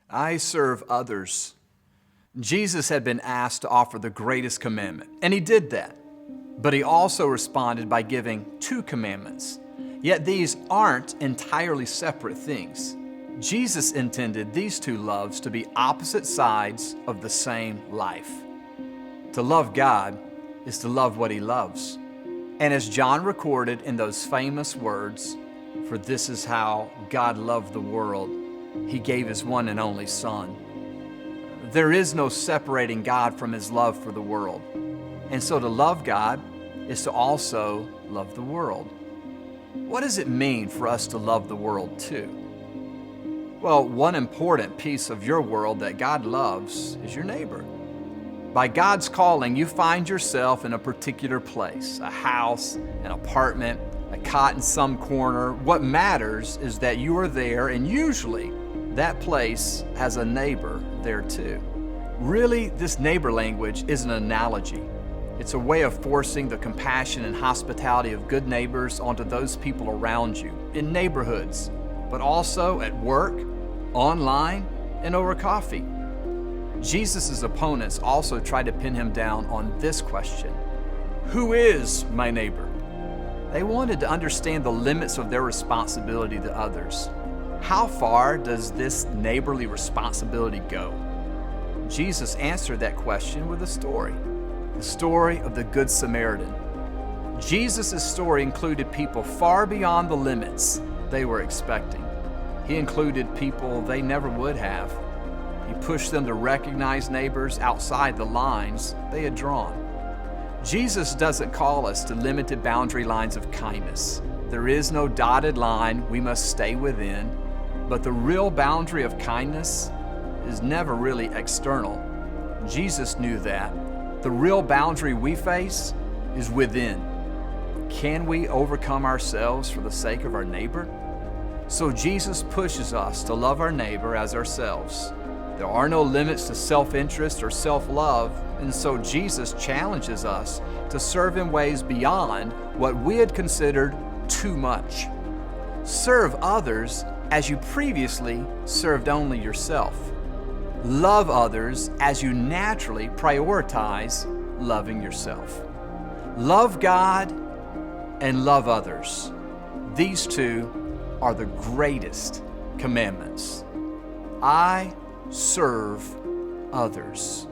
I serve others. Jesus had been asked to offer the greatest commandment, and he did that. But he also responded by giving 2 commandments. Yet these aren't entirely separate things. Jesus intended these 2 loves to be opposite sides of the same life. To love God is to love what he loves. And as John recorded in those famous words, "For this is how God loved the world, he gave his one and only Son." There is no separating God from his love for the world. And so to love God is to also love the world. What does it mean for us to love the world too? Well, one important piece of your world that God loves is your neighbor. By God's calling, you find yourself in a particular place, a house, an apartment, a cot in some corner. What matters is that you are there, and usually that place has a neighbor there too. Really, this neighbor language is an analogy. It's a way of forcing the compassion and hospitality of good neighbors onto those people around you, in neighborhoods, but also at work, online, and over coffee. Jesus' opponents also tried to pin him down on this question: who is my neighbor? They wanted to understand the limits of their responsibility to others. How far does this neighborly responsibility go? Jesus answered that question with a story, the story of the Good Samaritan. Jesus' story included people far beyond the limits they were expecting. He included people they never would have. He pushed them to recognize neighbors outside the lines they had drawn. Jesus doesn't call us to limited boundary lines of kindness. There is no dotted line we must stay within, but the real boundary of kindness is never really external. Jesus knew that. The real boundary we face is within. Can we overcome ourselves for the sake of our neighbor? So Jesus pushes us to love our neighbor as ourselves. There are no limits to self-interest or self-love, and so Jesus challenges us to serve in ways beyond what we had considered too much. Serve others as you previously served only yourself. Love others as you naturally prioritize loving yourself. Love God and love others. These 2 are the greatest commandments. I serve others.